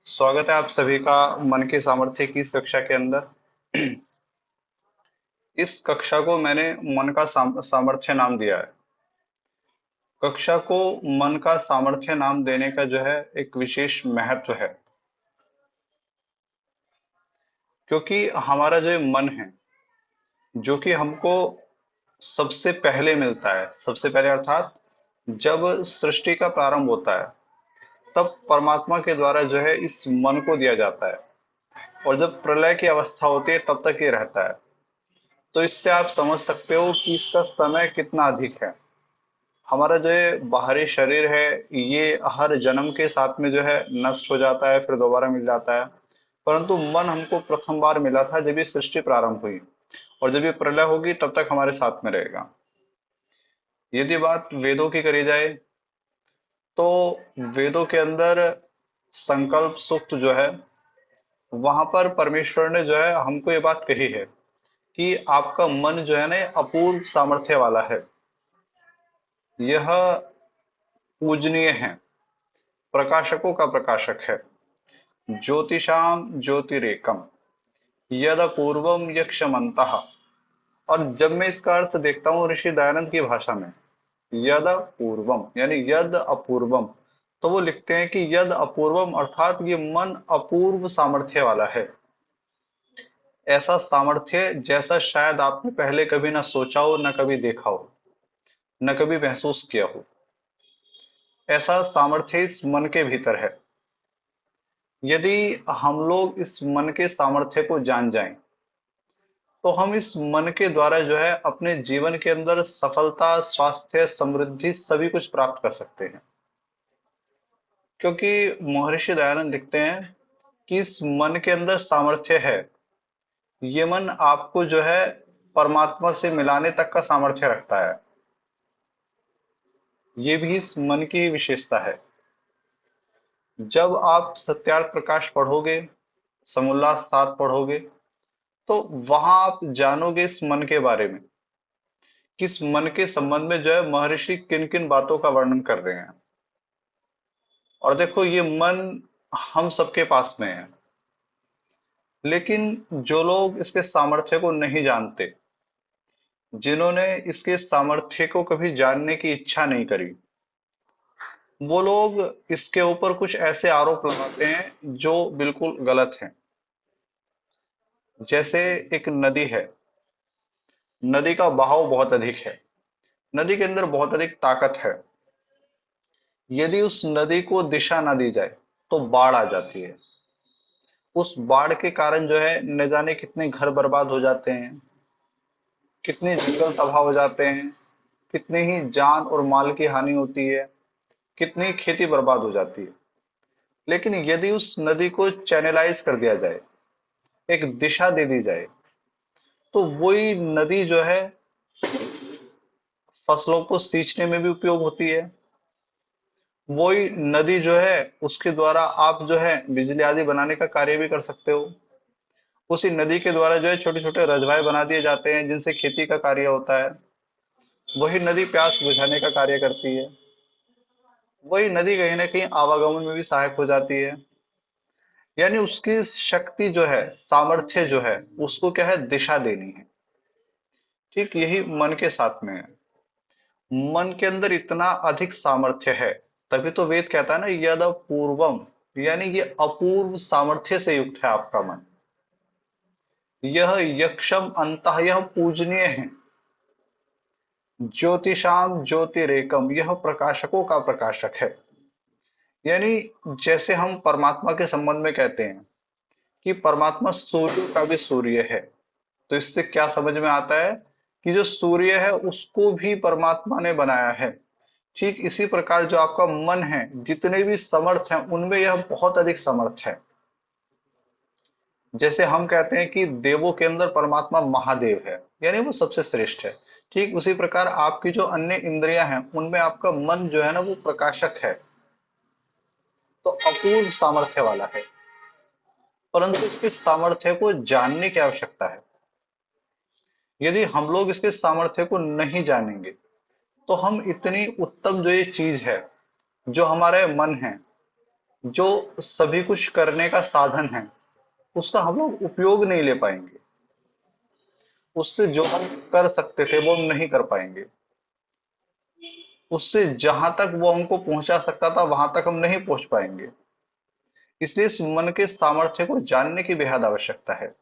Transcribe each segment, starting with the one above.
स्वागत है आप सभी का मन के सामर्थ्य की इस कक्षा के अंदर। इस कक्षा को मैंने मन का सामर्थ्य नाम दिया है। कक्षा को मन का सामर्थ्य नाम देने का जो है एक विशेष महत्व है, क्योंकि हमारा जो ये मन है, जो कि हमको सबसे पहले मिलता है, सबसे पहले अर्थात जब सृष्टि का प्रारंभ होता है, तब परमात्मा के द्वारा जो है इस मन को दिया जाता है, और जब प्रलय की अवस्था होती है तब तक ये रहता है। तो इससे आप समझ सकते हो कि इसका समय कितना अधिक है। हमारा जो ये बाहरी शरीर है, ये हर जन्म के साथ में जो है नष्ट हो जाता है, फिर दोबारा मिल जाता है। परंतु मन हमको प्रथम बार मिला था जब ये सृष्टि प्रारंभ हुई, और जब ये प्रलय होगी तब तक हमारे साथ में रहेगा। यदि बात वेदों की करी जाए, तो वेदों के अंदर संकल्प सूक्त जो है, वहां पर परमेश्वर ने जो है हमको ये बात कही है कि आपका मन जो है ना, ये अपूर्व सामर्थ्य वाला है। यह पूजनीय है, प्रकाशकों का प्रकाशक है। ज्योतिषाम ज्योतिरेकम यद अपूर्वम यक्षमंतः। और जब मैं इसका अर्थ देखता हूँ ऋषि दयानंद की भाषा में, यद अपूर्वम यानी यद अपूर्वम, तो वो लिखते हैं कि यद अपूर्वम अर्थात ये मन अपूर्व सामर्थ्य वाला है। ऐसा सामर्थ्य जैसा शायद आपने पहले कभी ना सोचा हो, ना कभी देखा हो, न कभी महसूस किया हो। ऐसा सामर्थ्य इस मन के भीतर है। यदि हम लोग इस मन के सामर्थ्य को जान जाएं, तो हम इस मन के द्वारा जो है अपने जीवन के अंदर सफलता, स्वास्थ्य, समृद्धि सभी कुछ प्राप्त कर सकते हैं। क्योंकि महर्षि दयानंद लिखते हैं कि इस मन के अंदर सामर्थ्य है। ये मन आपको जो है परमात्मा से मिलाने तक का सामर्थ्य रखता है। ये भी इस मन की विशेषता है। जब आप सत्यार्थ प्रकाश पढ़ोगे, समोल्लास सात पढ़ोगे, तो वहां आप जानोगे इस मन के बारे में, किस मन के संबंध में जो है महर्षि किन किन बातों का वर्णन कर रहे हैं। और देखो, ये मन हम सबके पास में है, लेकिन जो लोग इसके सामर्थ्य को नहीं जानते, जिन्होंने इसके सामर्थ्य को कभी जानने की इच्छा नहीं करी, वो लोग इसके ऊपर कुछ ऐसे आरोप लगाते हैं जो बिल्कुल गलत हैं। जैसे एक नदी है, नदी का बहाव बहुत अधिक है, नदी के अंदर बहुत अधिक ताकत है। यदि उस नदी को दिशा ना दी जाए, तो बाढ़ आ जाती है। उस बाढ़ के कारण जो है न जाने कितने घर बर्बाद हो जाते हैं, कितने जंगल तबाह हो जाते हैं, कितने ही जान और माल की हानि होती है, कितनी खेती बर्बाद हो जाती है। लेकिन यदि उस नदी को चैनलाइज कर दिया जाए, एक दिशा दे दी जाए, तो वही नदी जो है फसलों को सींचने में भी उपयोग होती है। वही नदी जो है, उसके द्वारा आप जो है बिजली आदि बनाने का कार्य भी कर सकते हो। उसी नदी के द्वारा जो है छोटे छोटे रजवाए बना दिए जाते हैं, जिनसे खेती का कार्य होता है। वही नदी प्यास बुझाने का कार्य करती है। वही नदी कहीं ना कहीं आवागमन में भी सहायक हो जाती है। यानी उसकी शक्ति जो है, सामर्थ्य जो है, उसको क्या है, दिशा देनी है। ठीक यही मन के साथ में है। मन के अंदर इतना अधिक सामर्थ्य है, तभी तो वेद कहता है ना, यद पूर्वम, यानी ये अपूर्व सामर्थ्य से युक्त है आपका मन। यह यक्षम अंतः, यह पूजनीय है। ज्योतिषाम ज्योतिरेकम, यह प्रकाशकों का प्रकाशक है। यानी जैसे हम परमात्मा के संबंध में कहते हैं कि परमात्मा सूर्य का भी सूर्य है, तो इससे क्या समझ में आता है कि जो सूर्य है उसको भी परमात्मा ने बनाया है। ठीक इसी प्रकार जो आपका मन है, जितने भी समर्थ हैं उनमें यह बहुत अधिक समर्थ है। जैसे हम कहते हैं कि देवों के अंदर परमात्मा महादेव है, यानी वो सबसे श्रेष्ठ है। ठीक उसी प्रकार आपकी जो अन्य इंद्रियां हैं, उनमें आपका मन जो है ना, वो प्रकाशक है, तो अपूर्व सामर्थ्य वाला है। परंतु इसके सामर्थ्य को जानने की आवश्यकता है। यदि हम लोग इसके सामर्थ्य को नहीं जानेंगे, तो हम इतनी उत्तम जो ये चीज है, जो हमारे मन है, जो सभी कुछ करने का साधन है, उसका हम लोग उपयोग नहीं ले पाएंगे। उससे जो हम कर सकते थे वो हम नहीं कर पाएंगे। उससे जहां तक वो हमको पहुंचा सकता था वहां तक हम नहीं पहुंच पाएंगे। इसलिए इस मन के सामर्थ्य को जानने की बेहद आवश्यकता है।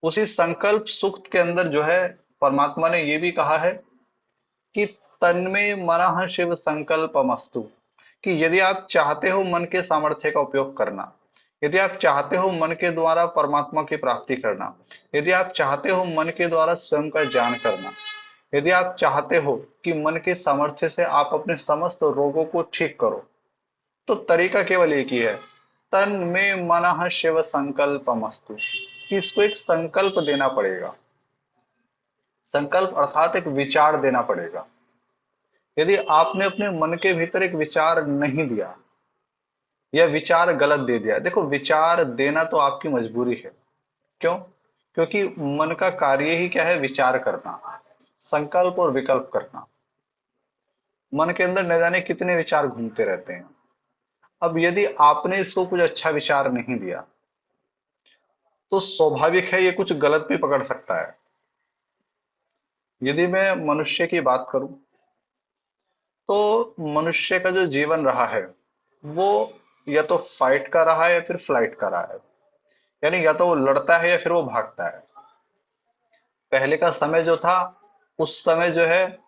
उसी संकल्प सुक्त के अंदर जो है, परमात्मा ने ये भी कहा है कि तन्मे मनः शिव संकल्पमस्तु, कि यदि आप चाहते हो मन के सामर्थ्य का उपयोग करना, यदि आप चाहते हो मन के द्वारा परमात्मा की प्राप्ति करना, यदि आप चाहते हो मन के द्वारा स्वयं का ज्ञान करना, यदि आप चाहते हो कि मन के सामर्थ्य से आप अपने समस्त रोगों को ठीक करो, तो तरीका केवल एक ही है, तन में मनः शिव संकल्पमस्तु, कि इसको एक संकल्प देना पड़ेगा। संकल्प अर्थात एक विचार देना पड़ेगा। यदि आपने अपने मन के भीतर एक विचार नहीं दिया, या विचार गलत दे दिया, देखो विचार देना तो आपकी मजबूरी है। क्यों? क्योंकि मन का कार्य ही क्या है? विचार करना, संकल्प और विकल्प करना। मन के अंदर न जाने कितने विचार घूमते रहते हैं। अब यदि आपने इसको कुछ अच्छा विचार नहीं दिया, तो स्वाभाविक है ये कुछ गलत भी पकड़ सकता है। यदि मैं मनुष्य की बात करूं, तो मनुष्य का जो जीवन रहा है, वो या तो फाइट का रहा है या फिर फ्लाइट का रहा है। यानी या तो वो लड़ता है या फिर वो भागता है। पहले का समय जो था, उस समय जो है,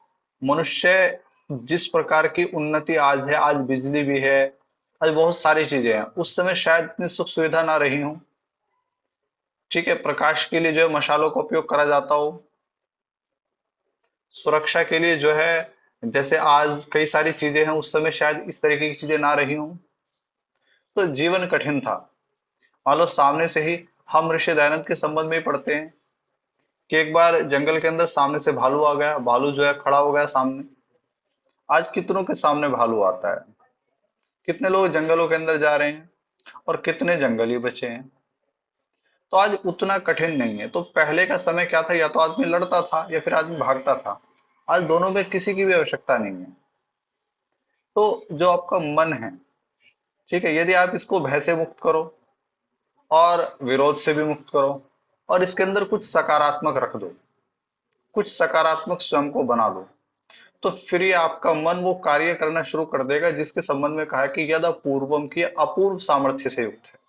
मनुष्य जिस प्रकार की उन्नति आज है, आज बिजली भी है, आज बहुत सारी चीजें हैं, उस समय शायद इतनी सुख सुविधा ना रही हो। ठीक है, प्रकाश के लिए जो है मशालों का उपयोग करा जाता हो, सुरक्षा के लिए जो है, जैसे आज कई सारी चीजें हैं, उस समय शायद इस तरीके की चीजें ना रही हों। तो जीवन कठिन था। मान लो सामने से ही, हम ऋषि दयानंद के संबंध में ही पढ़ते हैं कि एक बार जंगल के अंदर सामने से भालू आ गया, भालू जो है खड़ा हो गया सामने। आज कितनों के सामने भालू आता है? कितने लोग जंगलों के अंदर जा रहे हैं, और कितने जंगली बचे हैं। तो आज उतना कठिन नहीं है। तो पहले का समय क्या था? या तो आदमी लड़ता था या फिर आदमी भागता था। आज दोनों में किसी की भी आवश्यकता नहीं है। तो जो आपका मन है, ठीक है, यदि आप इसको भय से मुक्त करो, और विरोध से भी मुक्त करो, और इसके अंदर कुछ सकारात्मक रख दो, कुछ सकारात्मक स्वयं को बना दो, तो फिर ये आपका मन वो कार्य करना शुरू कर देगा जिसके संबंध में कहा है कि यद अपूर्वम, की अपूर्व सामर्थ्य से युक्त है।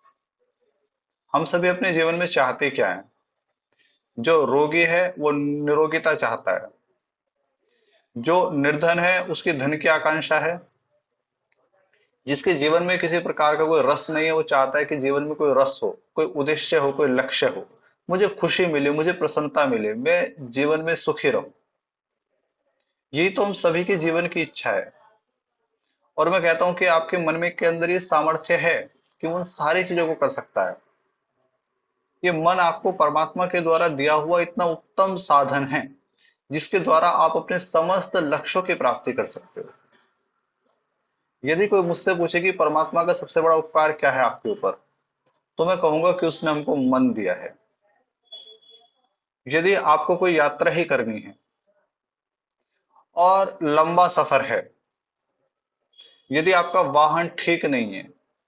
हम सभी अपने जीवन में चाहते क्या है? जो रोगी है वो निरोगिता चाहता है, जो निर्धन है उसकी धन की आकांक्षा है, जिसके जीवन में किसी प्रकार का कोई रस नहीं है वो चाहता है कि जीवन में कोई रस हो, कोई उद्देश्य हो, कोई लक्ष्य हो, मुझे खुशी मिले, मुझे प्रसन्नता मिले, मैं जीवन में सुखी रहूं। यही तो हम सभी की जीवन की इच्छा है। और मैं कहता हूं कि आपके मन में के अंदर ये सामर्थ्य है कि वो उन सारी चीजों को कर सकता है। ये मन आपको परमात्मा के द्वारा दिया हुआ इतना उत्तम साधन है, जिसके द्वारा आप अपने समस्त लक्ष्यों की प्राप्ति कर सकते हो। यदि कोई मुझसे पूछे कि परमात्मा का सबसे बड़ा उपकार क्या है आपके ऊपर, तो मैं कहूंगा कि उसने हमको मन दिया है। यदि आपको कोई यात्रा ही करनी है, और लंबा सफर है, यदि आपका वाहन ठीक नहीं है,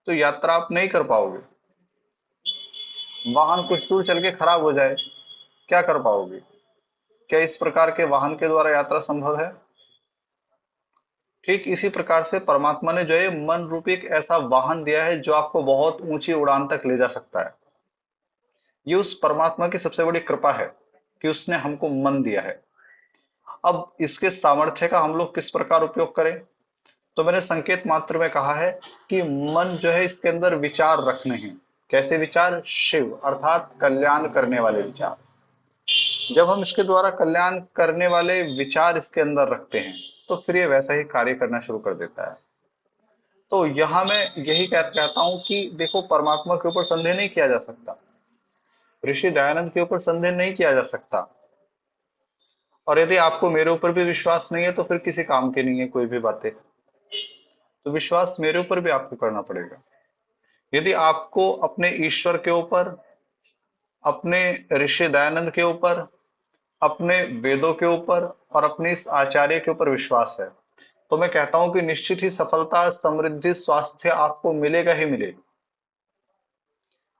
तो यात्रा आप नहीं कर पाओगे। वाहन कुछ दूर चल के खराब हो जाए, क्या कर पाओगे? क्या इस प्रकार के वाहन के द्वारा यात्रा संभव है? ठीक इसी प्रकार से परमात्मा ने जो है मन रूपी एक ऐसा वाहन दिया है जो आपको बहुत ऊंची उड़ान तक ले जा सकता है। ये उस परमात्मा की सबसे बड़ी कृपा है कि उसने हमको मन दिया है। अब इसके सामर्थ्य का हम लोग किस प्रकार उपयोग करें? तो मैंने संकेत मात्र में कहा है कि मन जो है इसके अंदर विचार रखने हैं। कैसे विचार? शिव अर्थात कल्याण करने वाले विचार। जब हम इसके द्वारा कल्याण करने वाले विचार इसके अंदर रखते हैं, तो फिर ये वैसा ही कार्य करना शुरू कर देता है। तो यहां मैं यही कहता हूं कि देखो, परमात्मा के ऊपर संदेह नहीं किया जा सकता, ऋषि दयानंद के ऊपर संदेह नहीं किया जा सकता। और यदि आपको मेरे ऊपर भी विश्वास नहीं है, तो फिर किसी काम की नहीं है कोई भी बातें। तो विश्वास मेरे ऊपर भी आपको करना पड़ेगा। यदि आपको अपने ईश्वर के ऊपर, अपने ऋषि दयानंद के ऊपर, अपने वेदों के ऊपर और अपने इस आचार्य के ऊपर विश्वास है, तो मैं कहता हूं कि निश्चित ही सफलता, समृद्धि, स्वास्थ्य आपको मिलेगा ही मिलेगा।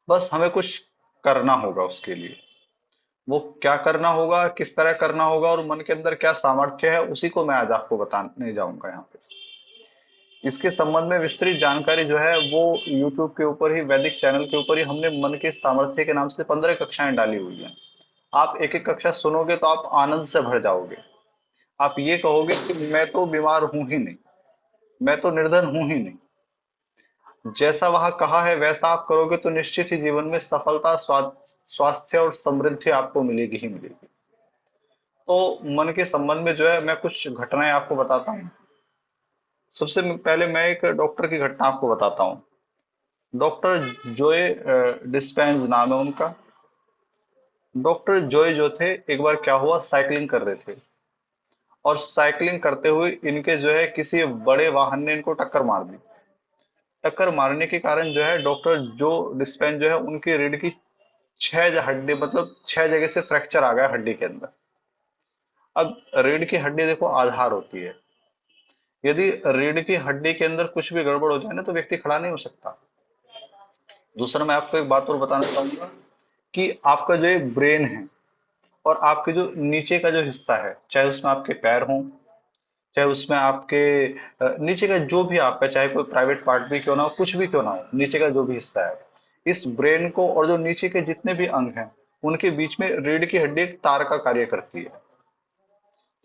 बस हमें कुछ करना होगा उसके लिए। वो क्या करना होगा, किस तरह करना होगा और मन के अंदर क्या सामर्थ्य है, उसी को मैं आज आपको बताने जाऊंगा यहाँ पे। इसके संबंध में विस्तृत जानकारी जो है वो यूट्यूब के ऊपर ही, वैदिक चैनल के ऊपर ही हमने मन के सामर्थ्य के नाम से 15 कक्षाएं डाली हुई हैं। आप एक एक कक्षा सुनोगे तो आप आनंद से भर जाओगे। आप ये कहोगे कि मैं तो बीमार हूं ही नहीं, मैं तो निर्धन हूं ही नहीं। जैसा वहां कहा है वैसा आप करोगे तो निश्चित ही जीवन में सफलता, स्वास्थ्य और समृद्धि आपको मिलेगी ही मिलेगी। तो मन के संबंध में जो है मैं कुछ घटनाएं आपको बताता हूँ। सबसे पहले मैं एक डॉक्टर की घटना आपको बताता हूँ। डॉक्टर जोए डिस्पेंज नाम है उनका। डॉक्टर जोए जो थे, एक बार क्या हुआ, साइकिलिंग कर रहे थे और साइकिलिंग करते हुए इनके जो है किसी बड़े वाहन ने इनको टक्कर मार दी। टक्कर मारने के कारण जो है डॉक्टर जो डिस्पेंज जो है उनकी रीढ़ की 6 हड्डी, मतलब 6 जगह से फ्रैक्चर आ गया हड्डी के अंदर। अब रीढ़ की हड्डी देखो आधार होती है। यदि रीढ़ की हड्डी के अंदर कुछ भी गड़बड़ हो जाए ना तो व्यक्ति खड़ा नहीं हो सकता। दूसरा मैं आपको एक बात और बताना चाहूंगा कि आपका जो ये ब्रेन है और आपके जो नीचे का जो हिस्सा है, चाहे उसमें आपके पैर हों, चाहे उसमें आपके नीचे का जो भी आपका, चाहे कोई प्राइवेट पार्ट भी क्यों ना हो, कुछ भी क्यों ना हो, नीचे का जो भी हिस्सा है, इस ब्रेन को और जो नीचे के जितने भी अंग हैं उनके बीच में रीढ़ की हड्डी एक तार का कार्य करती है।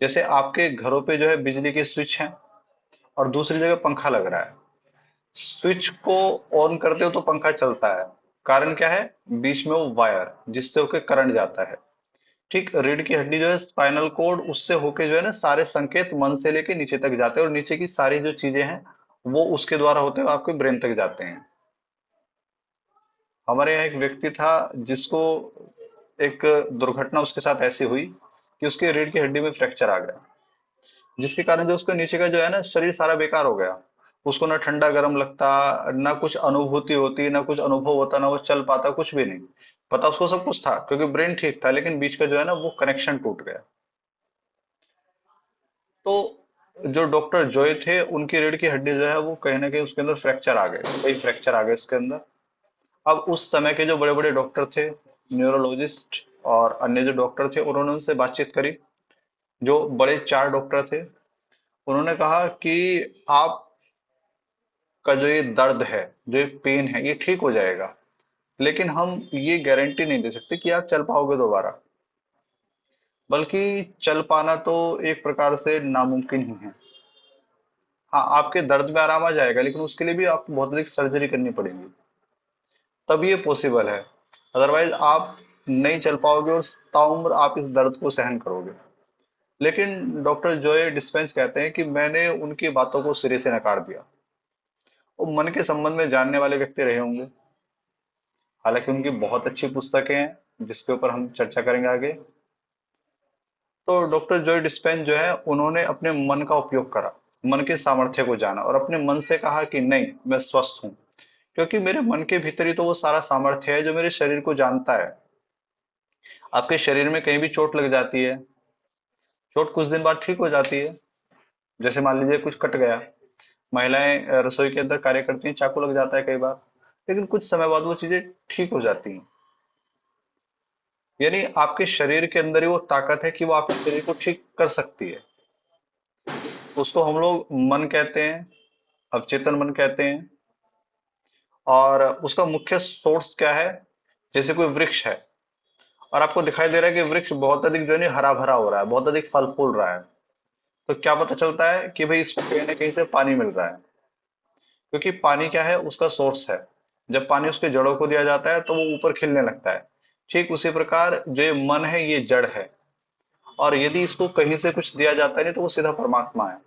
जैसे आपके घरों पे जो है बिजली के स्विच हैं और दूसरी जगह पंखा लग रहा है। स्विच को ऑन करते हो तो पंखा चलता है। कारण क्या है? बीच में वो वायर जिससे होके करंट जाता है। ठीक रीढ़ की हड्डी जो है, स्पाइनल कोड, उससे होके जो है ना सारे संकेत मन से लेके नीचे तक जाते हैं और नीचे की सारी जो चीजें हैं वो उसके द्वारा होते हुए आपके ब्रेन तक जाते हैं। हमारे यहाँ एक व्यक्ति था जिसको एक दुर्घटना उसके साथ ऐसी हुई कि उसके रीढ़ की हड्डी में फ्रैक्चर आ गया, जिसके कारण जो उसका नीचे का जो है ना शरीर सारा बेकार हो गया। उसको ना ठंडा गर्म लगता, ना कुछ अनुभूति होती, ना कुछ अनुभव होता, ना वो चल पाता, कुछ भी नहीं। पता उसको सब कुछ था क्योंकि ब्रेन ठीक था, लेकिन बीच का जो है ना वो कनेक्शन टूट गया। तो जो डॉक्टर जॉय थे उनकी रीढ़ की हड्डी जो है वो कहीं ना कहीं उसके अंदर फ्रैक्चर आ गए, कई फ्रैक्चर आ गए उसके अंदर। अब उस समय के जो बड़े बड़े डॉक्टर थे, न्यूरोलॉजिस्ट और अन्य जो डॉक्टर थे, उन्होंने उनसे बातचीत करी। जो बड़े 4 डॉक्टर थे, उन्होंने कहा कि आपका जो ये दर्द है, जो ये पेन है, ये ठीक हो जाएगा, लेकिन हम ये गारंटी नहीं दे सकते कि आप चल पाओगे दोबारा। बल्कि चल पाना तो एक प्रकार से नामुमकिन ही है। हाँ, आपके दर्द में आराम आ जाएगा, लेकिन उसके लिए भी आपको बहुत अधिक सर्जरी करनी पड़ेगी, तब ये पॉसिबल है। अदरवाइज आप नहीं चल पाओगे और ताउम्र आप इस दर्द को सहन करोगे। लेकिन डॉक्टर जॉय डिस्पेंस कहते हैं कि मैंने उनकी बातों को सिरे से नकार दिया। वो मन के संबंध में जानने वाले व्यक्ति रहे होंगे। हालांकि उनकी बहुत अच्छी पुस्तकें हैं जिसके ऊपर हम चर्चा करेंगे आगे। तो डॉक्टर जॉय डिस्पेंस जो है उन्होंने अपने मन का उपयोग करा, मन के सामर्थ्य को जाना और अपने मन से कहा कि नहीं, मैं स्वस्थ हूँ, क्योंकि मेरे मन के भीतर ही तो वो सारा सामर्थ्य है जो मेरे शरीर को जानता है। आपके शरीर में कहीं भी चोट लग जाती है, चोट कुछ दिन बाद ठीक हो जाती है। जैसे मान लीजिए कुछ कट गया, महिलाएं रसोई के अंदर कार्य करती हैं, चाकू लग जाता है कई बार, लेकिन कुछ समय बाद वो चीजें ठीक हो जाती हैं। यानी आपके शरीर के अंदर ही वो ताकत है कि वो आपके शरीर को ठीक कर सकती है। उसको हम लोग मन कहते हैं, अवचेतन मन कहते हैं। और उसका मुख्य सोर्स क्या है? जैसे कोई वृक्ष है और आपको दिखाई दे रहा है कि वृक्ष बहुत अधिक जो है ना हरा भरा हो रहा है, बहुत अधिक फल फूल रहा है, तो क्या पता चलता है कि भाई इसको कहीं ना कहीं से पानी मिल रहा है। क्योंकि पानी क्या है? उसका सोर्स है। जब पानी उसके जड़ों को दिया जाता है तो वो ऊपर खिलने लगता है। ठीक उसी प्रकार जो ये मन है ये जड़ है, और यदि इसको कहीं से कुछ दिया जाता है नहीं तो वो सीधा परमात्मा है।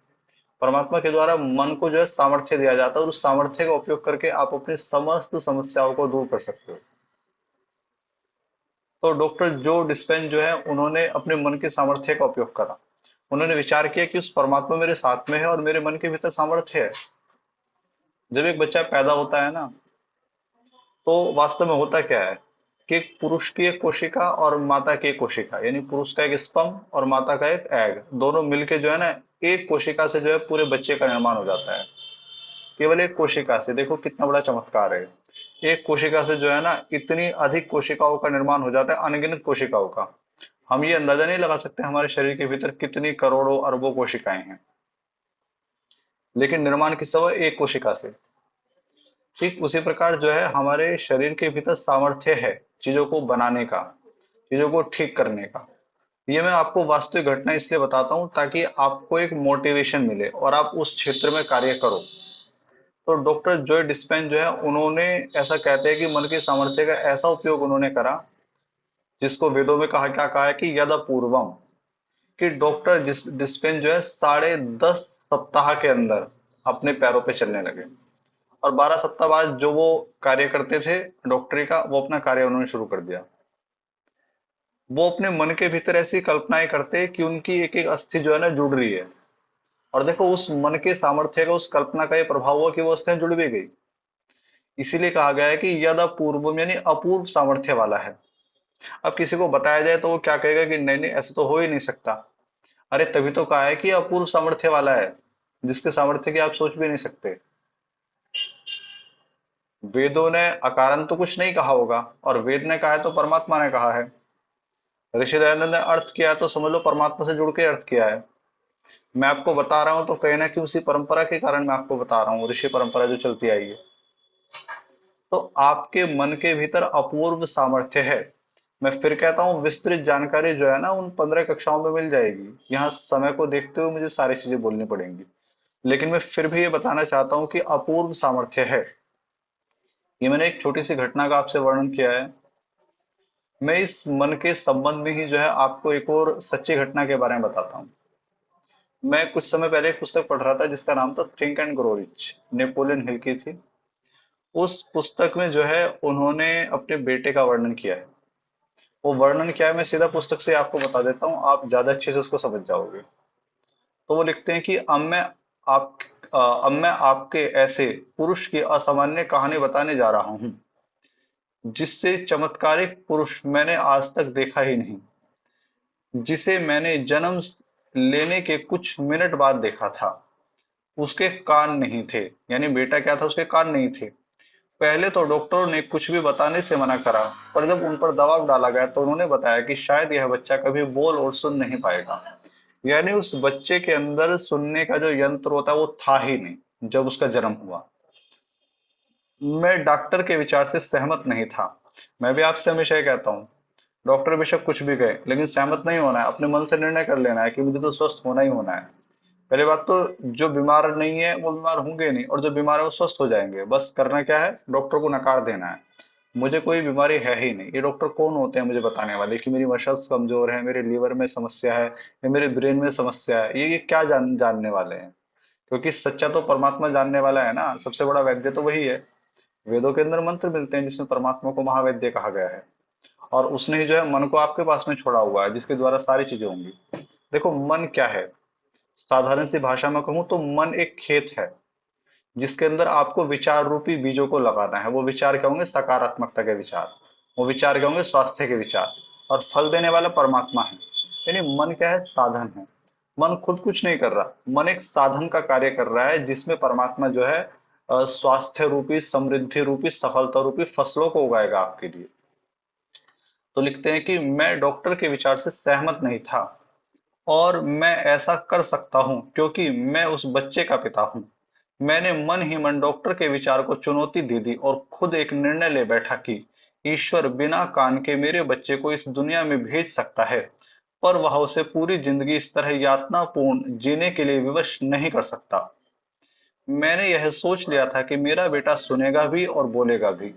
परमात्मा के द्वारा मन को जो है सामर्थ्य दिया जाता है और उस सामर्थ्य का उपयोग करके आप अपनी समस्त समस्याओं को दूर कर सकते हो। तो डॉक्टर जो डिस्पेंस जो है उन्होंने अपने मन के सामर्थ्य का उपयोग करा। उन्होंने विचार किया कि उस परमात्मा मेरे साथ में है और मेरे मन के भीतर सामर्थ्य है। जब एक बच्चा पैदा होता है ना, तो वास्तव में होता क्या है कि एक पुरुष की एक कोशिका और माता की एक कोशिका, यानी पुरुष का एक स्पर्म और माता का एक एग, दोनों मिलके जो है ना, एक कोशिका से जो है पूरे बच्चे का निर्माण हो जाता है। केवल एक कोशिका से, देखो कितना बड़ा चमत्कार है। एक कोशिका से जो है ना, इतनी अधिक कोशिकाओं का निर्माण हो जाता है, अनगिनत कोशिकाओं का। हम ये अंदाजा नहीं लगा सकते हमारे शरीर के भीतर कितनी करोड़ों अरबों कोशिकाएं हैं, लेकिन निर्माण किससे हुआ? एक कोशिका से। ठीक उसी प्रकार जो है हमारे शरीर के भीतर सामर्थ्य है चीजों को बनाने का, चीजों को ठीक करने का। ये मैं आपको वास्तविक घटना इसलिए बताता हूँ ताकि आपको एक मोटिवेशन मिले और आप उस क्षेत्र में कार्य करो। तो डॉक्टर जॉय डिस्पेंस जो है, उन्होंने ऐसा कहते हैं कि मन की सामर्थ्य का ऐसा उपयोग उन्होंने करा, जिसको वेदों में कहा, क्या कहा है कि यद पूर्वम, कि डॉक्टर डिस्पेंस जो है 10.5 सप्ताह के अंदर अपने पैरों पे चलने लगे। और 12 सप्ताह बाद जो वो कार्य करते थे डॉक्टरी का, वो अपना कार्य उन्होंने शुरू कर दिया। वो अपने मन के भीतर ऐसी कल्पनाएं करते कि उनकी एक एक अस्थि जो है ना जुड़ रही है। और देखो उस मन के सामर्थ्य का, उस कल्पना का ये प्रभाव हुआ कि वो अस्थियां जुड़ भी गई। इसीलिए कहा गया है कि यद अपूर्वम, यानी अपूर्व सामर्थ्य वाला है। अब किसी को बताया जाए तो वो क्या कहेगा कि नहीं नहीं, ऐसे तो हो ही नहीं सकता। अरे तभी तो कहा है कि अपूर्व सामर्थ्य वाला है, जिसके सामर्थ्य की आप सोच भी नहीं सकते। वेदों ने अकारण तो कुछ नहीं कहा होगा, और वेद ने कहा है तो परमात्मा ने कहा है। ऋषि दयानंद ने अर्थ किया है तो समझ लो परमात्मा से जुड़ के अर्थ किया है। मैं आपको बता रहा हूं तो कहीं ना कहीं उसी परंपरा के कारण मैं आपको बता रहा हूँ, ऋषि परंपरा जो चलती आई है। तो आपके मन के भीतर अपूर्व सामर्थ्य है। मैं फिर कहता हूँ, विस्तृत जानकारी जो है ना उन 15 कक्षाओं में मिल जाएगी। यहाँ समय को देखते हुए मुझे सारी चीजें बोलनी पड़ेंगी, लेकिन मैं फिर भी ये बताना चाहता हूँ कि अपूर्व सामर्थ्य है। ये मैंने एक छोटी सी घटना का आपसे वर्णन किया है। मैं इस मन के संबंध में ही जो है आपको एक और सच्ची घटना के बारे में बताता हूँ। मैं कुछ समय पहले एक पुस्तक पढ़ रहा था जिसका नाम था think and grow rich, Napoleon Hill की थी। उस पुस्तक में जो है उन्होंने अपने बेटे का वर्णन किया है। वो वर्णन क्या है मैं सीधा पुस्तक से आपको बता देता हूँ, आप ज्यादा अच्छे से उसको समझ जाओगे। तो वो लिखते हैं कि आप अब मैं आपके ऐसे पुरुष की असामान्य कहानी बताने जा रहा हूँ, जिससे चमत्कारिक पुरुष मैंने आज तक देखा ही नहीं, जिसे मैंने जन्म लेने के कुछ मिनट बाद देखा था। उसके कान नहीं थे, यानी बेटा क्या था, उसके कान नहीं थे। पहले तो डॉक्टरों ने कुछ भी बताने से मना करा, पर जब उन पर दबाव डाला गया तो उन्होंने बताया कि शायद यह बच्चा कभी बोल और सुन नहीं पाएगा। यानी उस बच्चे के अंदर सुनने का जो यंत्र होता है वो था ही नहीं जब उसका जन्म हुआ। मैं डॉक्टर के विचार से सहमत नहीं था। मैं भी आपसे हमेशा ये कहता हूँ, डॉक्टर बेशक कुछ भी कहे लेकिन सहमत नहीं होना है, अपने मन से निर्णय कर लेना है कि मुझे तो स्वस्थ होना ही होना है। पहली बात तो, जो बीमार नहीं है वो बीमार होंगे नहीं, और जो बीमार है वो स्वस्थ हो जाएंगे। बस करना क्या है, डॉक्टर को नकार देना है। मुझे कोई बीमारी है ही नहीं। ये डॉक्टर कौन होते हैं मुझे बताने वाले कि मेरी मसल्स कमजोर है, मेरे लीवर में समस्या है, या मेरे ब्रेन में समस्या है? ये क्या जानने वाले हैं? क्योंकि सच्चा तो परमात्मा जानने वाला है ना, सबसे बड़ा वैद्य तो वही है। वेदों के अंदर मंत्र मिलते हैं जिसमें परमात्मा को महावैद्य कहा गया है। और उसने ही जो है मन को आपके पास में छोड़ा हुआ है, जिसके द्वारा सारी चीजें होंगी। देखो मन क्या है, साधारण सी भाषा में कहूं तो मन एक खेत है, जिसके अंदर आपको विचार रूपी बीजों को लगाना है। वो विचार क्या होंगे? सकारात्मकता के विचार। वो विचार क्या होंगे? स्वास्थ्य के विचार। और फल देने वाला परमात्मा है। यानी मन क्या है? साधन है। मन खुद कुछ नहीं कर रहा, मन एक साधन का कार्य कर रहा है, जिसमें परमात्मा जो है स्वास्थ्य रूपी, समृद्धि रूपी, सफलता रूपी फसलों को उगाएगा आपके लिए। तो लिखते हैं कि मैं डॉक्टर के विचार से सहमत नहीं था, और मैं ऐसा कर सकता हूं क्योंकि मैं उस बच्चे का पिता हूं। मैंने मन ही मन डॉक्टर के विचार को चुनौती दे दी और खुद एक निर्णय ले बैठा कि ईश्वर बिना कान के मेरे बच्चे को इस दुनिया में भेज सकता है, पर वह उसे पूरी जिंदगी इस तरह यातनापूर्ण जीने के लिए विवश नहीं कर सकता। मैंने यह सोच लिया था कि मेरा बेटा सुनेगा भी और बोलेगा भी।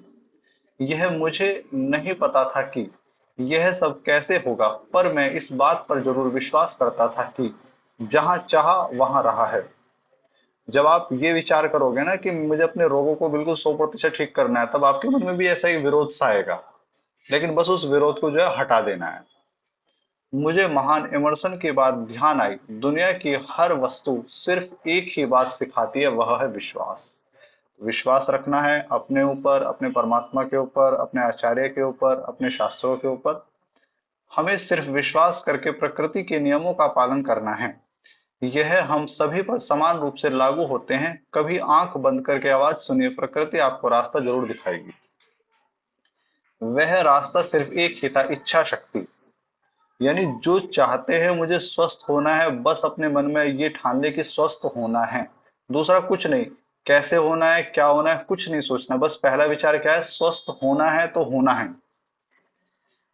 यह मुझे नहीं पता था कि यह सब कैसे होगा, पर मैं इस बात पर जरूर विश्वास करता था कि जहां चाहा वहां रहा है। जब आप ये विचार करोगे ना कि मुझे अपने रोगों को बिल्कुल 100% ठीक करना है, तब आपके मन में भी ऐसा ही विरोध सा आएगा। लेकिन बस उस विरोध को जो है हटा देना है। मुझे महान इमर्सन की बात ध्यान आई, दुनिया की हर वस्तु सिर्फ एक ही बात सिखाती है, वह है विश्वास। विश्वास रखना है अपने ऊपर, अपने परमात्मा के ऊपर, अपने आचार्य के ऊपर, अपने शास्त्रों के ऊपर। हमें सिर्फ विश्वास करके प्रकृति के नियमों का पालन करना है। यह हम सभी पर समान रूप से लागू होते हैं। कभी आंख बंद करके आवाज सुनिए, प्रकृति आपको रास्ता जरूर दिखाएगी। वह रास्ता सिर्फ एक ही था, इच्छा शक्ति। यानी जो चाहते हैं मुझे स्वस्थ होना है, बस अपने मन में ये ठान ले कि स्वस्थ होना है। दूसरा कुछ नहीं, कैसे होना है, क्या होना है, कुछ नहीं सोचना। बस पहला विचार क्या है, स्वस्थ होना है तो होना है।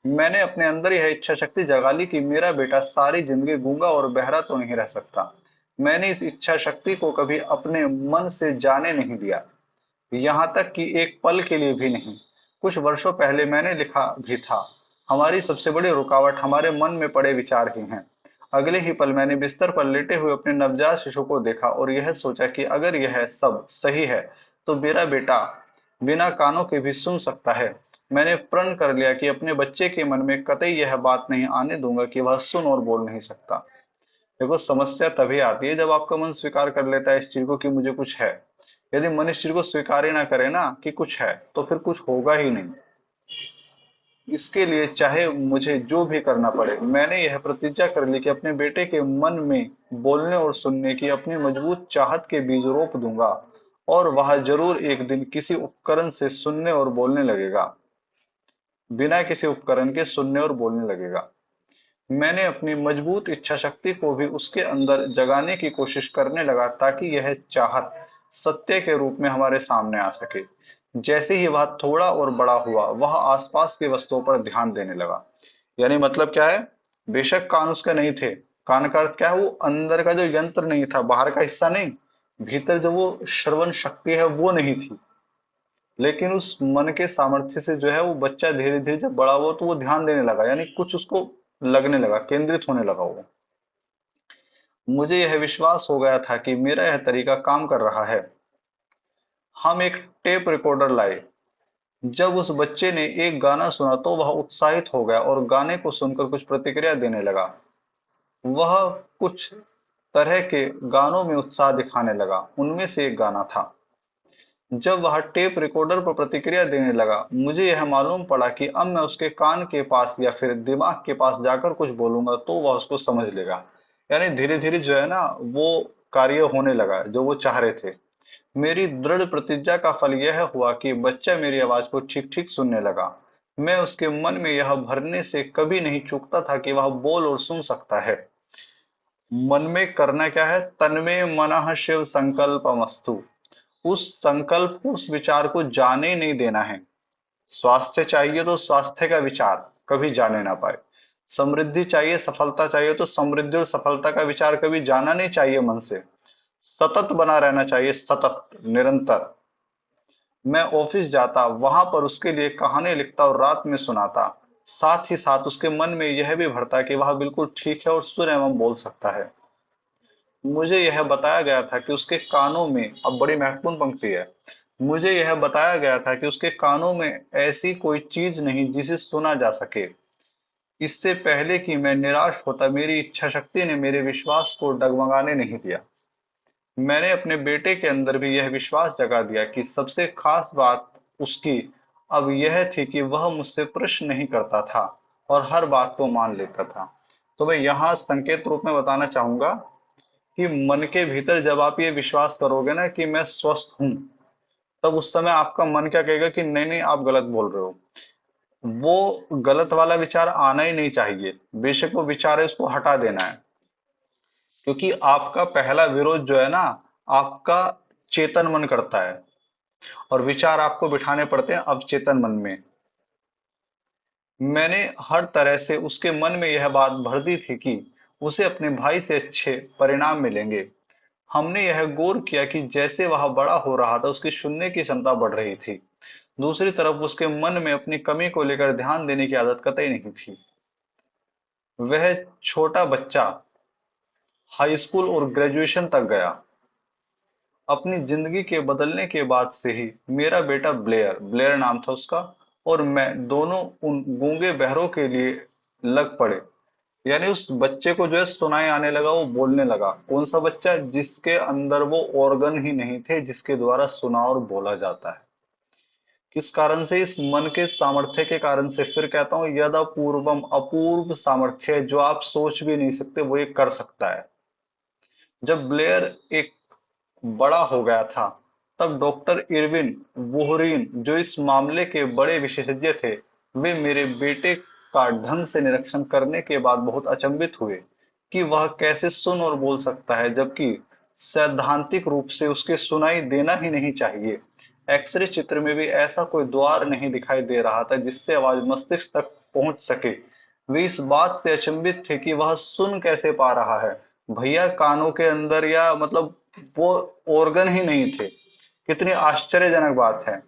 मैंने अपने अंदर यह इच्छा शक्ति जगा ली कि मेरा बेटा सारी जिंदगी गूंगा और बहरा तो नहीं रह सकता। मैंने इस इच्छा शक्ति को कभी अपने मन से जाने नहीं दिया, यहाँ तक कि एक पल के लिए भी नहीं। कुछ वर्षों पहले मैंने लिखा भी था, हमारी सबसे बड़ी रुकावट हमारे मन में पड़े विचार ही हैं। अगले ही पल मैंने बिस्तर पर लेटे हुए अपने नवजात शिशु को देखा और यह सोचा कि अगर यह सब सही है तो मेरा बेटा बिना कानों के भी सुन सकता है। मैंने प्रण कर लिया कि अपने बच्चे के मन में कतई यह बात नहीं आने दूंगा कि वह सुन और बोल नहीं सकता। देखो, समस्या तभी आती है जब आपका मन स्वीकार कर लेता है इस चीज को कि मुझे कुछ है। यदि मन इस चीज को स्वीकार ही ना करे ना कि कुछ है, तो फिर कुछ होगा ही नहीं। इसके लिए चाहे मुझे जो भी करना पड़े, मैंने यह प्रतिज्ञा कर ली कि अपने बेटे के मन में बोलने और सुनने की अपनी मजबूत चाहत के बीज रोप दूंगा, और वह जरूर एक दिन किसी उपकरण से सुनने और बोलने लगेगा। बिना किसी उपकरण के सुनने और बोलने लगेगा। मैंने अपनी मजबूत इच्छा शक्ति को भी उसके अंदर जगाने की कोशिश करने लगा, ताकि यह चाहत सत्य के रूप में हमारे सामने आ सके। जैसे ही वह थोड़ा और बड़ा हुआ, वह आसपास की वस्तुओं पर ध्यान देने लगा। यानी मतलब क्या है, बेशक कान उसके नहीं थे। कान का अर्थ क्या है, वो अंदर का जो यंत्र नहीं था, बाहर का हिस्सा नहीं, भीतर जो वो श्रवण शक्ति है वो नहीं थी। लेकिन उस मन के सामर्थ्य से जो है वो बच्चा धीरे धीरे जब बड़ा हुआ तो वो ध्यान देने लगा, यानी कुछ उसको लगने लगा, केंद्रित होने लगा वो। मुझे यह विश्वास हो गया था कि मेरा यह तरीका काम कर रहा है। हम एक टेप रिकॉर्डर लाए। जब उस बच्चे ने एक गाना सुना तो वह उत्साहित हो गया और गाने को सुनकर कुछ प्रतिक्रिया देने लगा। वह कुछ तरह के गानों में उत्साह दिखाने लगा। उनमें से एक गाना था। जब वह टेप रिकॉर्डर पर प्रतिक्रिया देने लगा, मुझे यह मालूम पड़ा कि अब मैं उसके कान के पास या फिर दिमाग के पास जाकर कुछ बोलूंगा तो वह उसको समझ लेगा। यानी धीरे धीरे जो है ना, वो कार्य होने लगा जो वो चाह रहे थे। मेरी दृढ़ प्रतिज्ञा का फल यह हुआ कि बच्चा मेरी आवाज को ठीक ठीक सुनने लगा। मैं उसके मन में यह भरने से कभी नहीं चूकता था कि वह बोल और सुन सकता है। मन में करना क्या है, तन्मे मनः शिव संकल्पमस्तु। उस संकल्प को, उस विचार को जाने ही नहीं देना है। स्वास्थ्य चाहिए तो स्वास्थ्य का विचार कभी जाने ना पाए। समृद्धि चाहिए, सफलता चाहिए तो समृद्धि और सफलता का विचार कभी जाना नहीं चाहिए मन से। सतत बना रहना चाहिए, सतत, निरंतर। मैं ऑफिस जाता, वहां पर उसके लिए कहानी लिखता और रात में सुनाता। साथ ही साथ उसके मन में यह भी भरता कि वह बिल्कुल ठीक है और सुन एवं बोल सकता है। मुझे यह बताया गया था कि उसके कानों में, अब बड़ी महत्वपूर्ण पंक्ति है, मुझे यह बताया गया था कि उसके कानों में ऐसी कोई चीज नहीं जिसे सुना जा सके। इससे पहले कि मैं निराश होता, मेरी इच्छा शक्ति ने मेरे विश्वास को डगमगाने नहीं दिया। मैंने अपने बेटे के अंदर भी यह विश्वास जगा दिया कि सबसे खास बात उसकी अब यह थी कि वह मुझसे प्रश्न नहीं करता था और हर बात को मान लेता था। तो मैं यहाँ संकेत रूप में बताना चाहूंगा कि मन के भीतर जब आप ये विश्वास करोगे ना कि मैं स्वस्थ हूं, तब उस समय आपका मन क्या कहेगा कि नहीं नहीं, आप गलत बोल रहे हो। वो गलत वाला विचार आना ही नहीं चाहिए। बेशक वो विचार है, उसको हटा देना है। क्योंकि आपका पहला विरोध जो है ना, आपका चेतन मन करता है, और विचार आपको बिठाने पड़ते हैं अवचेतन मन में। मैंने हर तरह से उसके मन में यह बात भर दी थी कि उसे अपने भाई से अच्छे परिणाम मिलेंगे। हमने यह गौर किया कि जैसे वह बड़ा हो रहा था, उसकी सुनने की क्षमता बढ़ रही थी। दूसरी तरफ उसके मन में अपनी कमी को लेकर ध्यान देने की आदत कतई नहीं थी। वह छोटा बच्चा हाई स्कूल और ग्रेजुएशन तक गया। अपनी जिंदगी के बदलने के बाद से ही मेरा बेटा ब्लेयर, ब्लेयर नाम था उसका, और मैं दोनों उन गूंगे बहरों के लिए लग पड़े। यानी उस बच्चे को जो है सुनाई आने लगा, वो बोलने लगा। कौन सा बच्चा? जिसके अंदर वो ऑर्गन ही नहीं थे जिसके द्वारा सुना और बोला जाता है। किस कारण से? इस मन के सामर्थ्य के कारण से। फिर कहता हूं, यद अपूर्वम, अपूर्व सामर्थ्य है, जो आप सोच भी नहीं सकते वो ये कर सकता है। जब ब्लेयर एक बड़ा हो गया था, तब डॉक्टर इरविन वोहरीन, जो इस मामले के बड़े विशेषज्ञ थे, वे मेरे बेटे का ढंग से निरीक्षण करने के बाद बहुत अचंभित हुए कि वह कैसे सुन और बोल सकता है, जबकि सैद्धांतिक रूप से उसके सुनाई देना ही नहीं चाहिए। एक्सरे चित्र में भी ऐसा कोई द्वार नहीं दिखाई दे रहा था जिससे आवाज मस्तिष्क तक पहुंच सके। वे इस बात से अचंभित थे कि वह सुन कैसे पा रहा है। भैया, कानों के अंदर या मतलब वो ऑर्गन ही नहीं थे। कितनी आश्चर्यजनक बात है।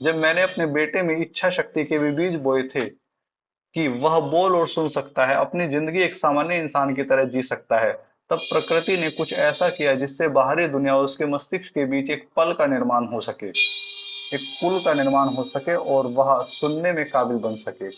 जब मैंने अपने बेटे में इच्छा शक्ति के भी बीज बोए थे कि वह बोल और सुन सकता है, अपनी जिंदगी एक सामान्य इंसान की तरह जी सकता है, तब प्रकृति ने कुछ ऐसा किया जिससे बाहरी दुनिया और उसके मस्तिष्क के बीच एक पल का निर्माण हो सके, एक पुल का निर्माण हो सके और वह सुनने में काबिल बन सके।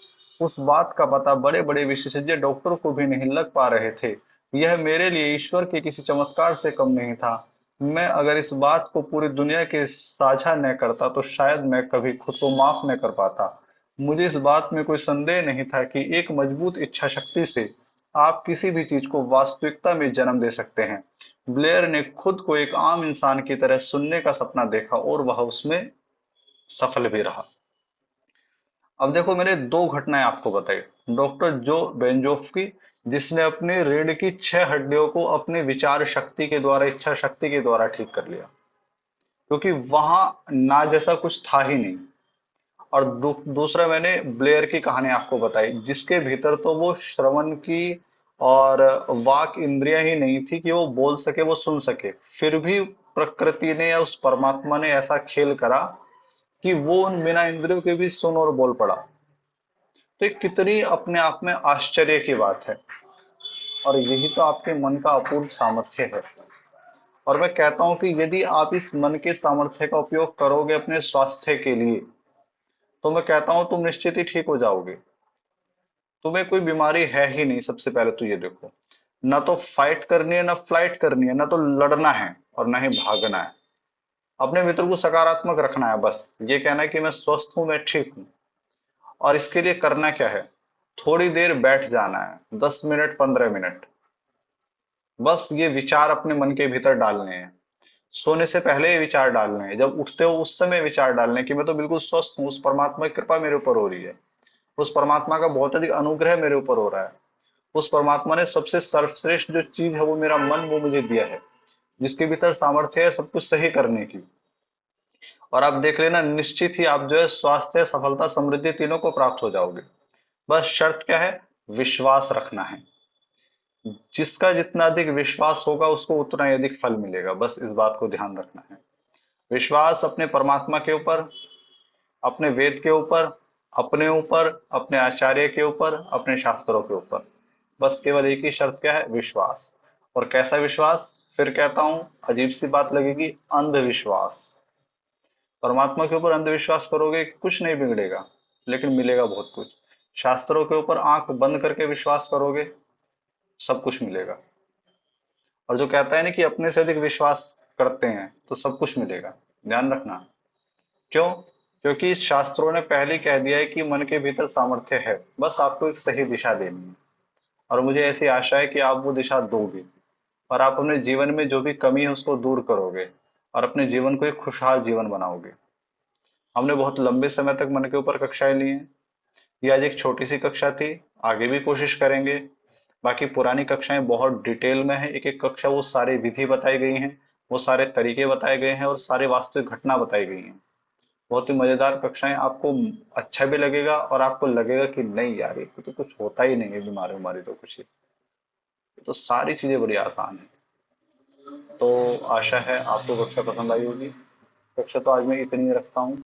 उस बात का पता बड़े बड़े विशेषज्ञ डॉक्टर को भी नहीं लग पा रहे थे। यह मेरे लिए ईश्वर के किसी चमत्कार से कम नहीं था। मैं अगर इस बात को पूरी दुनिया के साझा न करता तो शायद मैं कभी खुद को माफ न कर पाता। मुझे इस बात में कोई संदेह नहीं था कि एक मजबूत इच्छा शक्ति से आप किसी भी चीज को वास्तविकता में जन्म दे सकते हैं। ब्लेयर ने खुद को एक आम इंसान की तरह सुनने का सपना देखा और वह उसमें सफल भी रहा। अब देखो, मैंने दो घटनाएं आपको बताई। डॉक्टर जो बेंजोफ्स्की, जिसने अपनी रीढ़ की 6 हड्डियों को अपनी विचार शक्ति के द्वारा, इच्छा शक्ति के द्वारा ठीक कर लिया, क्योंकि वहां ना जैसा कुछ था ही नहीं। और दूसरा मैंने ब्लेयर की कहानी आपको बताई, जिसके भीतर तो वो श्रवण की और वाक इंद्रियां ही नहीं थी कि वो बोल सके, वो सुन सके। फिर भी प्रकृति ने या उस परमात्मा ने ऐसा खेल करा कि वो उन बिना इंद्रियों के भी सुन और बोल पड़ा। तो ये कितनी अपने आप में आश्चर्य की बात है। और यही तो आपके मन का अपूर्व सामर्थ्य है। और मैं कहता हूं कि यदि आप इस मन के सामर्थ्य का उपयोग करोगे अपने स्वास्थ्य के लिए, तो मैं कहता हूं तुम निश्चित ही ठीक हो जाओगे। तुम्हें कोई बीमारी है ही नहीं। सबसे पहले तो ये देखो, ना तो फाइट करनी है, ना फ्लाइट करनी है, ना तो लड़ना है और ना ही भागना है। अपने मित्र को सकारात्मक रखना है, बस ये कहना है कि मैं स्वस्थ हूं, मैं ठीक हूं। और इसके लिए करना क्या है? थोड़ी देर बैठ जाना है, 10 मिनट, 15 मिनट। बस ये विचार अपने मन के भीतर डालने हैं। सोने से पहले ये विचार डालने हैं, जब उठते हो उस समय विचार डालने हैं कि मैं तो बिल्कुल स्वस्थ हूँ, उस परमात्मा की कृपा मेरे ऊपर हो रही है, उस परमात्मा का बहुत अधिक अनुग्रह मेरे ऊपर हो रहा है, उस परमात्मा ने सबसे सर्वश्रेष्ठ जो चीज है वो मेरा मन, वो मुझे दिया है, जिसके भीतर सामर्थ्य है सब कुछ सही करने की। और आप देख लेना, निश्चित ही आप जो है स्वास्थ्य, सफलता, समृद्धि तीनों को प्राप्त हो जाओगे। बस शर्त क्या है? विश्वास रखना है। जिसका जितना अधिक विश्वास होगा उसको उतना ही अधिक फल मिलेगा। बस इस बात को ध्यान रखना है। विश्वास अपने परमात्मा के ऊपर, अपने वेद के ऊपर, अपने ऊपर, अपने आचार्य के ऊपर, अपने शास्त्रों के ऊपर। बस केवल एक ही शर्त क्या है? विश्वास। और कैसा विश्वास? फिर कहता हूं, अजीब सी बात लगेगी, अंधविश्वास। परमात्मा के ऊपर अंधविश्वास करोगे कुछ नहीं बिगड़ेगा, लेकिन मिलेगा बहुत कुछ। शास्त्रों के ऊपर आंख बंद करके विश्वास करोगे, सब कुछ मिलेगा। और जो कहता है ना कि अपने से अधिक विश्वास करते हैं तो सब कुछ मिलेगा। ध्यान रखना। क्यों? क्योंकि शास्त्रों ने पहले कह दिया है कि मन के भीतर सामर्थ्य है, बस आपको एक सही दिशा देनी है। और मुझे ऐसी आशा है कि आप वो दिशा दोगे और आप अपने जीवन में जो भी कमी है उसको दूर करोगे और अपने जीवन को एक खुशहाल जीवन बनाओगे। हमने बहुत लंबे समय तक मन के ऊपर कक्षाएं ली हैं। ये आज एक छोटी सी कक्षा थी, आगे भी कोशिश करेंगे। बाकी पुरानी कक्षाएं बहुत डिटेल में है, एक एक कक्षा वो सारी विधि बताई गई हैं, वो सारे तरीके बताए गए हैं और सारे वास्तविक घटना बताई गई हैं। बहुत ही मजेदार कक्षाएं, आपको अच्छा भी लगेगा और आपको लगेगा कि नहीं यार, ये तो कुछ होता ही नहीं है, बीमारी उमारी तो कुछ ही, ये तो सारी चीजें बड़ी आसान है। तो आशा है आपको कक्षा पसंद आई होगी। कक्षा तो आज मैं इतनी ही रखता हूँ।